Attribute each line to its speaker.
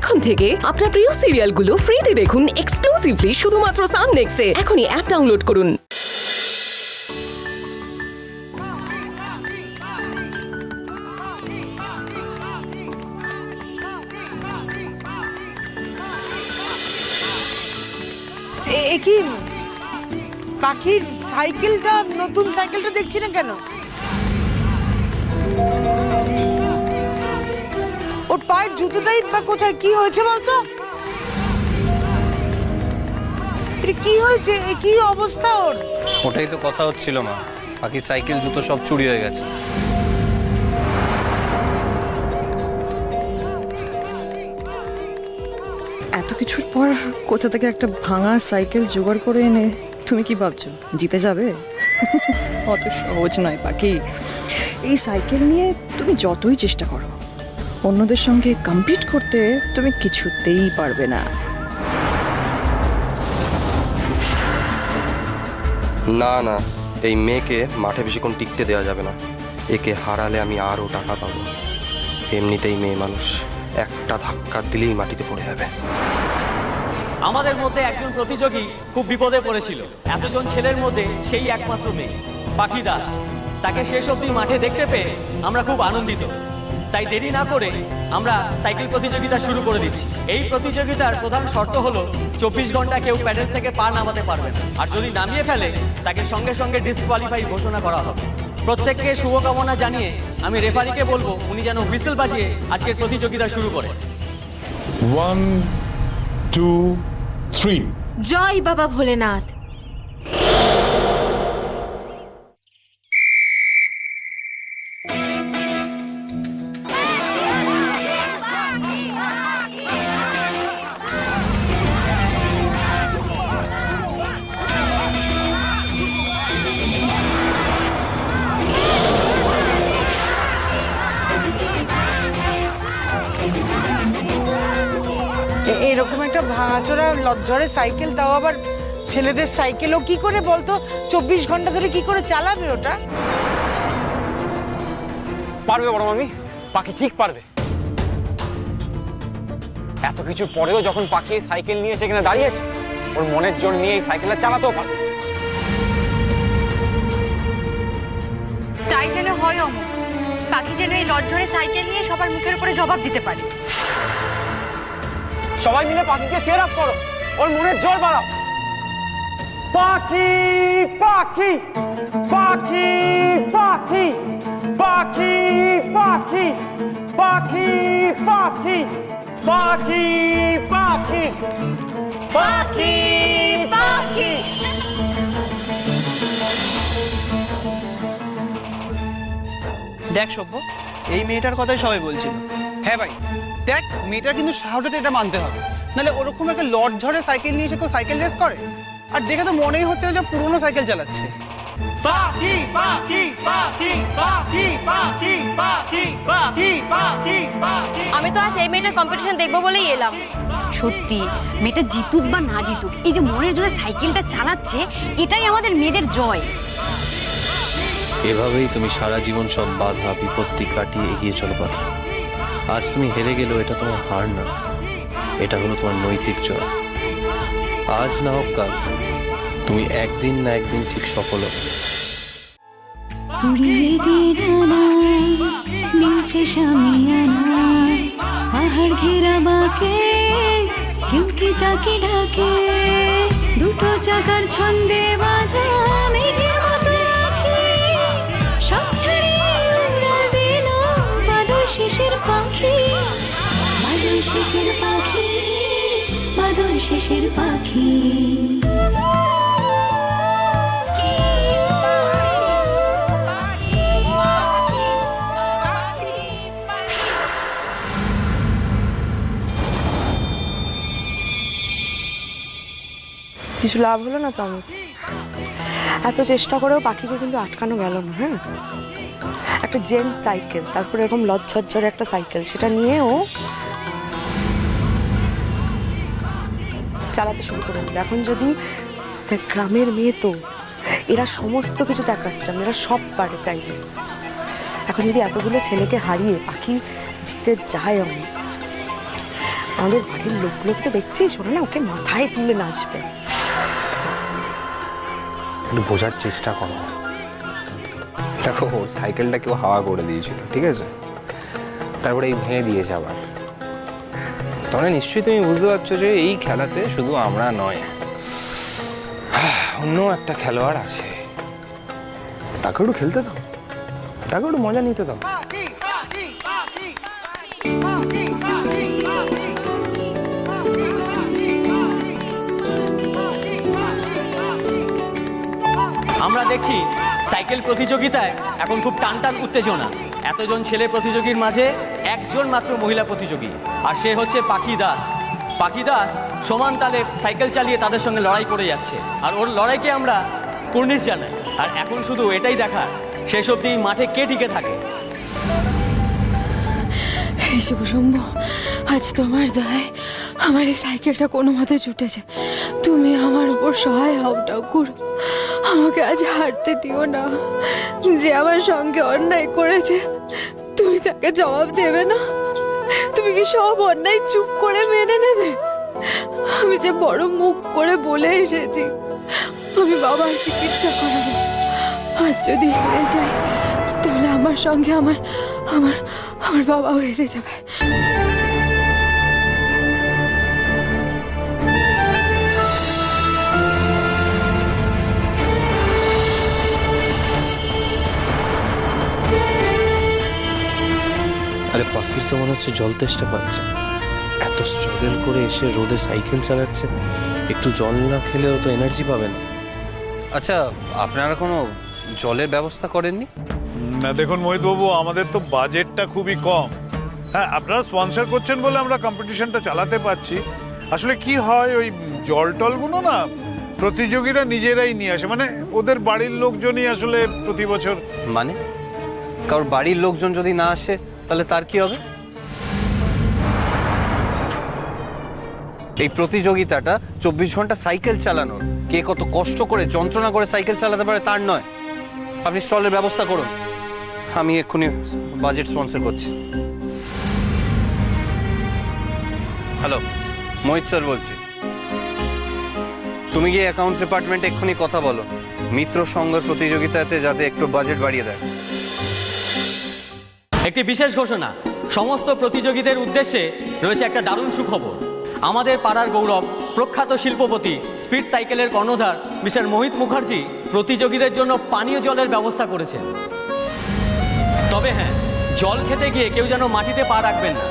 Speaker 1: এখন থেকে আপনার প্রিয় সিরিয়ালগুলো ফ্রিতে দেখুন এক্সক্লুসিভলি শুধুমাত্র সান নেক্সটে। এখনই অ্যাপ ডাউনলোড করুন।
Speaker 2: কি পাখির সাইকেলটা, নতুন সাইকেলটা দেখছি না কেন? ওর পায়ের জুতোটাই বা কোথায়, কি হয়েছে বলতো? কি হয়েছে, কি অবস্থা ওর?
Speaker 3: ওটাই তো কথা হচ্ছিল মা, বাকি সাইকেল জুতো সব চুরি হয়ে গেছে।
Speaker 4: এত কিছুর পর কোথা থেকে একটা ভাঙা সাইকেল জোগাড় করে এনে তুমি কি ভাবছো জিতে যাবে? অত সহজ নয় পাখি। এই সাইকেল নিয়ে তুমি যতই চেষ্টা করো, অন্যদের সঙ্গে কম্পিট করতে তুমি কিছুতেই পারবে না।
Speaker 5: না না, এই মেয়েকে মাঠে বেশিক্ষণ টিকতে দেওয়া যাবে না। একে হারালে আমি আরও টাকা পাবো। এমনিতেই মেয়ে মানুষ, একটা ধাক্কা দিলেই মাটিতে পড়ে যাবে।
Speaker 6: আমাদের মধ্যে একজন প্রতিযোগী খুব বিপদে পড়েছিল। এতজন ছেলের মধ্যে সেই একমাত্র মেয়ে পাখি দাস। তাকে শেষ অবধি মাঠে দেখতে পেয়ে আমরা খুব আনন্দিত। তাই দেরি না করে আমরা সাইকেল প্রতিযোগিতা শুরু করে দিচ্ছি। এই প্রতিযোগিতার প্রধান শর্ত হলো 24 ঘন্টা কেউ প্যাডেল থেকে পা নামাতে পারবে না, আর যদি নামিয়ে ফেলে তাকে সঙ্গে সঙ্গে ডিসকোয়ালিফাই ঘোষণা করা হবে। প্রত্যেককে শুভকামনা জানিয়ে আমি রেফারিকে বলবো উনি যেন হুইসেল বাজিয়ে আজকের প্রতিযোগিতা শুরু করে।
Speaker 7: 1, 2, 3।
Speaker 8: জয় বাবা ভোলেনাথ।
Speaker 2: এরকম একটা ভাঙাচোরা লজ্জরে সাইকেল, তাও আবার ছেলেদের সাইকেলও কি করে বলতো? 24 ঘন্টা ধরে কি করে চালাবে ওটা?
Speaker 9: পারবে বড় মামি, পাখি ঠিক পারবে। এত কিছু পরেও যখন পাখি সাইকেল নিয়ে সেখানে দাঁড়িয়েছে, ওর মনের জোর নিয়ে এই সাইকেলটা চালাতেও পারবে।
Speaker 8: তাই যেন হয় অমর, পাখি যেন এই লজ্জরে সাইকেল নিয়ে সবার মুখের উপরে জবাব দিতে পারে।
Speaker 9: সবাই মিলে পাখিকে চেয়ার আপ করো, ওর মনের জোর বাড়াও। পাখি পাখি পাখি পাখি পাখি পাখি পাখি পাখি পাখি পাখি পাখি পাখি।
Speaker 10: দেখ সভ্য, এই মেয়েটার কথাই সবাই বলছিল। হ্যাঁ ভাই দেখ, মেয়েটার কিন্তু সাহসটা এটা মানতে হবে, নাহলে ওরকম একটা লট ঝড়ে সাইকেল নিয়ে এসে কেউ সাইকেল রেস করে? আর দেখে তো মনেই হচ্ছে না যে পুরোনো সাইকেল চালাচ্ছে। পাখি পাখি পাখি পাখি পাখি পাখি পাখি পাখি পাখি।
Speaker 8: আমি তো আজ এই মেয়েটার কম্পিটিশন দেখবো বলেই এলাম। সত্যি মেয়েটা জিতুক বা না জিতুক, এই যে মনের জোরে সাইকেলটা চালাচ্ছে, এটাই আমাদের মেয়েদের জয়।
Speaker 3: এভাবেই তুমি সারা জীবন সব বাধা বিপত্তি কাটিয়ে এগিয়ে চলো পাখি। আজ তুমি হেরে গেলেও এটা তোমার হার না, এটা হলো তোমার নৈতিক জয়। আজ না হোক কাল, তুমি একদিন না একদিন ঠিক সফল হবে।
Speaker 11: পাহাড় ঘেরা বাঁকে কেউ কি তাকে ডাকে, দুটো চাকার ছন্দে বাঁধা মেঘের মতো আঁখি, সব ছাড়িয়ে উড়াল দিল বাদল শেষের পাখি, বাদল শেষের পাখি, বাদল শেষের পাখি।
Speaker 12: কিছু লাভ হলো না তো আমি, এত চেষ্টা করেও পাখিকে কিন্তু আটকানো গেল না। হ্যাঁ, একটা জেন্টস সাইকেল, তারপর এরকম লজ্জার একটা সাইকেল, সেটা নিয়েও চালাতে শুরু করে দিল। এখন যদি গ্রামের মেয়ে তো, এরা সমস্ত কিছু দেখাচ্ছেন, এরা সব পারে চাইবে। এখন যদি এতগুলো ছেলেকে হারিয়ে পাখি জিতে যায়, অমিত আমাদের বাড়ির লোকগুলোকে তো দেখছিস, ওরা না ওকে মাথায় তুলে নাচবে।
Speaker 9: একটু বোঝার চেষ্টা করো। দেখো, ওর সাইকেলটা কেউ হাওয়া করে দিয়েছিল, ঠিক আছে? তারপরে এই ভেঙে দিয়েছে আবার। তাহলে নিশ্চয়ই তুমি বুঝতে পারছো যে এই খেলাতে শুধু আমরা নয়, অন্য একটা খেলোয়াড় আছে। তাকে একটু খেলতে দাও, তাকে একটু মজা নিতে দাও।
Speaker 6: আমরা দেখছি সাইকেল প্রতিযোগিতায় এখন খুব টানটান উত্তেজনা। এতজন ছেলে প্রতিযোগীর মাঝে একজন মাত্র মহিলা প্রতিযোগী, আর সে হচ্ছে পাখি দাস। পাখি দাস সমান তালে সাইকেল চালিয়ে তাদের সঙ্গে লড়াই করে যাচ্ছে, আর ওর লড়াইকে আমরা কুর্নিশ জানাই। আর এখন শুধু এটাই দেখার শেষ অবধি মাঠে কে টিকে থাকে।
Speaker 11: এই শুভশম্ভু, আজ তোমার দয়ায় আমার এই সাইকেলটা কোনো মতে ছুটেছে। তুমি আমার উপর সহায় হও ঠাকুর, আমাকে আজ হারতে দিও না। যে আমার সঙ্গে অন্যায় করেছে তুমি তাকে জবাব দেবে না? তুমি কি সব অন্যায় চুপ করে মেনে নেবে? আমি যে বড় মুখ করে বলে এসেছি আমি বাবার চিকিৎসা করাবো, আর যদি হেরে যাই তাহলে আমার সঙ্গে আমার আমার আমার বাবাও হেরে যাবে।
Speaker 3: আরে পাখির তো মনে হচ্ছে জল তেষ্টা পাচ্ছে। এত স্ট্রাগল করে এসে রোদে সাইকেল চালাচ্ছে, একটু জল না খেলেও তো এনার্জি পাবে না। আচ্ছা, আপনারা কোনো জলের ব্যবস্থা করেননি?
Speaker 7: না দেখুন মোহিতবাবু, আমাদের তো বাজেটটা খুবই কম। হ্যাঁ, আপনারা স্পন্সর করছেন বলে আমরা কম্পিটিশনটা চালাতে পারছি। আসলে কি হয়, ওই জল টলগুলো না প্রতিযোগীরা নিজেরাই নিয়ে আসে, মানে ওদের বাড়ির লোকজনই আসলে প্রতি বছর।
Speaker 3: মানে কারোর বাড়ির লোকজন যদি না আসে তাহলে তার কি হবে? এই প্রতিযোগিতাটা 24 ঘন্টা সাইকেল চালানোর, কে কত কষ্ট করে যন্ত্রণা করে সাইকেল চালাতে পারে তার নয়। আপনি স্টলের ব্যবস্থা করুন, আমি এক্ষুনি বাজেট স্পন্সর করছি। হ্যালো, মোহিত স্যার বলছি। তুমি গিয়ে অ্যাকাউন্টস ডিপার্টমেন্টে এক্ষুনি কথা বলো, মিত্র সংঘের প্রতিযোগিতাতে যাতে একটু বাজেট বাড়িয়ে দেয়।
Speaker 6: একটি বিশেষ ঘোষণা, সমস্ত প্রতিযোগীদের উদ্দেশ্যে রয়েছে একটা দারুণ সুখবর। আমাদের পাড়ার গৌরব, প্রখ্যাত শিল্পপতি, স্পিড সাইকেলের কর্ণধার মিস্টার মোহিত মুখার্জি প্রতিযোগীদের জন্য পানীয় জলের ব্যবস্থা করেছেন। তবে হ্যাঁ, জল খেতে গিয়ে কেউ যেন মাটিতে পা রাখবেন না।